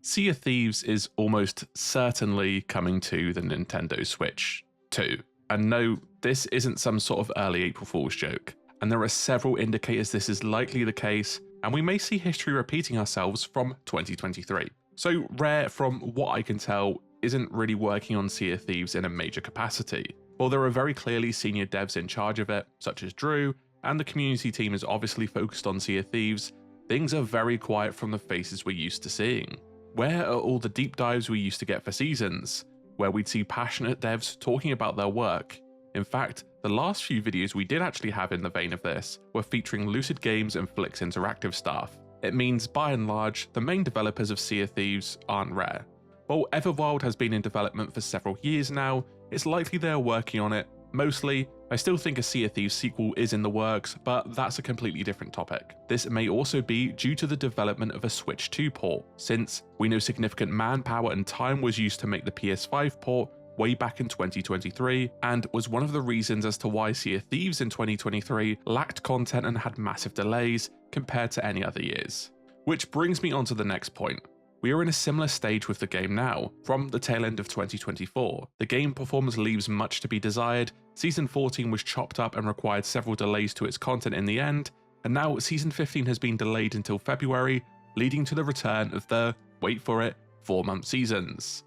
Sea of Thieves is almost certainly coming to the Nintendo Switch 2. And no, this isn't some sort of early April Fool's joke, and there are several indicators this is likely the case, and we may see history repeating ourselves from 2023. So Rare, from what I can tell, isn't really working on Sea of Thieves in a major capacity. While there are very clearly senior devs in charge of it, such as Drew, and the community team is obviously focused on Sea of Thieves, things are very quiet from the faces we're used to seeing. Where are all the deep dives we used to get for seasons, where we'd see passionate devs talking about their work? In fact, the last few videos we did actually have in the vein of this were featuring Lucid Games and Flix Interactive staff. It means, by and large, the main developers of Sea of Thieves aren't Rare. While Everwild has been in development for several years now, it's likely they are working on it. Mostly, I still think a Sea of Thieves sequel is in the works, but that's a completely different topic. This may also be due to the development of a Switch 2 port, since we know significant manpower and time was used to make the PS5 port way back in 2023, and was one of the reasons as to why Sea of Thieves in 2023 lacked content and had massive delays compared to any other years. Which brings me on to the next point. We are in a similar stage with the game now. From the tail end of 2024, the game performance leaves much to be desired. Season 14 was chopped up and required several delays to its content in the end, and now Season 15 has been delayed until February, leading to the return of the, wait for it, 4-month seasons.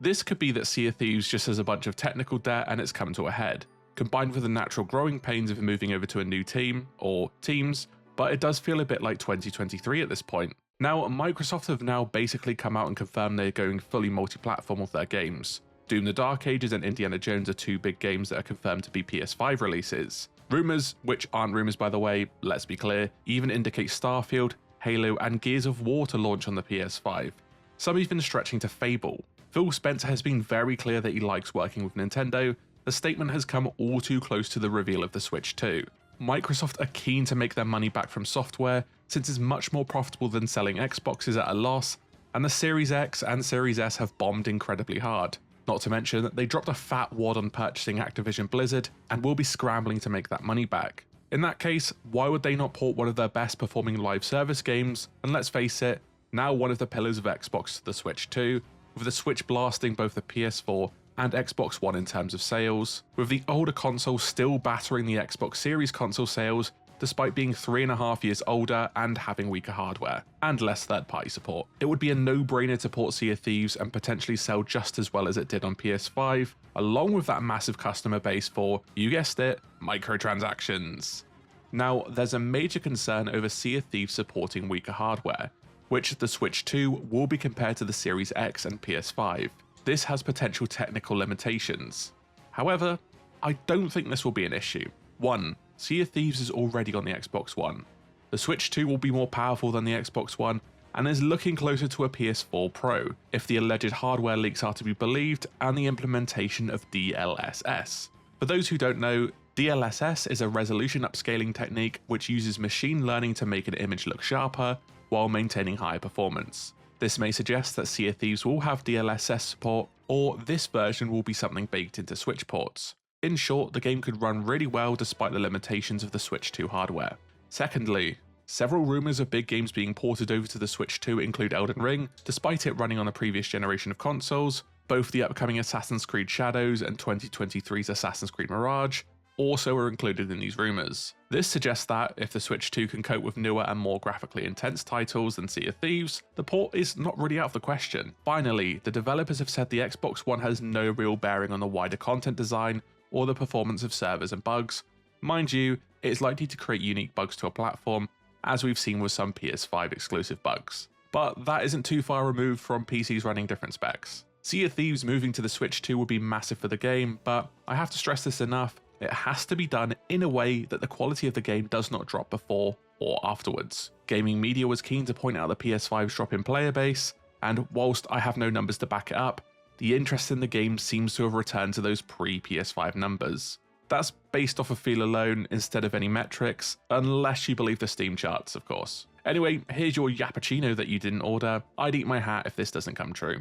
This could be that Sea of Thieves just has a bunch of technical debt and it's come to a head, combined with the natural growing pains of moving over to a new team, or teams, but it does feel a bit like 2023 at this point. Now, Microsoft have now basically come out and confirmed they're going fully multi-platform with their games. Doom the Dark Ages and Indiana Jones are two big games that are confirmed to be PS5 releases. Rumours, which aren't rumours by the way, let's be clear, even indicate Starfield, Halo and Gears of War to launch on the PS5. Some even stretching to Fable. Phil Spencer has been very clear that he likes working with Nintendo. The statement has come all too close to the reveal of the Switch 2. Microsoft are keen to make their money back from software, since it's much more profitable than selling Xboxes at a loss, and the Series X and Series S have bombed incredibly hard. Not to mention that they dropped a fat wad on purchasing Activision Blizzard and will be scrambling to make that money back. In that case, why would they not port one of their best performing live service games, and let's face it, now one of the pillars of Xbox to the Switch 2, with the Switch blasting both the PS4 and Xbox One in terms of sales, with the older console still battering the Xbox Series console sales despite being 3.5 years older and having weaker hardware, and less third-party support. It would be a no-brainer to port Sea of Thieves and potentially sell just as well as it did on PS5, along with that massive customer base for, you guessed it, microtransactions. Now, there's a major concern over Sea of Thieves supporting weaker hardware, which the Switch 2 will be compared to the Series X and PS5. This has potential technical limitations. However, I don't think this will be an issue. 1. Sea of Thieves is already on the Xbox One. The Switch 2 will be more powerful than the Xbox One and is looking closer to a PS4 Pro, if the alleged hardware leaks are to be believed, and the implementation of DLSS. For those who don't know, DLSS is a resolution upscaling technique which uses machine learning to make an image look sharper while maintaining higher performance. This may suggest that Sea of Thieves will have DLSS support, or this version will be something baked into Switch ports. In short, the game could run really well despite the limitations of the Switch 2 hardware. Secondly, several rumours of big games being ported over to the Switch 2 include Elden Ring, despite it running on a previous generation of consoles. Both the upcoming Assassin's Creed Shadows and 2023's Assassin's Creed Mirage also are included in these rumours. This suggests that, if the Switch 2 can cope with newer and more graphically intense titles than Sea of Thieves, the port is not really out of the question. Finally, the developers have said the Xbox One has no real bearing on the wider content design or the performance of servers and bugs. Mind you, it's likely to create unique bugs to a platform, as we've seen with some PS5 exclusive bugs. But that isn't too far removed from PCs running different specs. Sea of Thieves moving to the Switch 2 would be massive for the game, but I have to stress this enough, it has to be done in a way that the quality of the game does not drop before or afterwards. Gaming Media was keen to point out the PS5's drop in player base, and whilst I have no numbers to back it up, the interest in the game seems to have returned to those pre-PS5 numbers. That's based off of feel alone instead of any metrics, unless you believe the Steam charts, of course. Anyway, here's your Yappuccino that you didn't order. I'd eat my hat if this doesn't come true.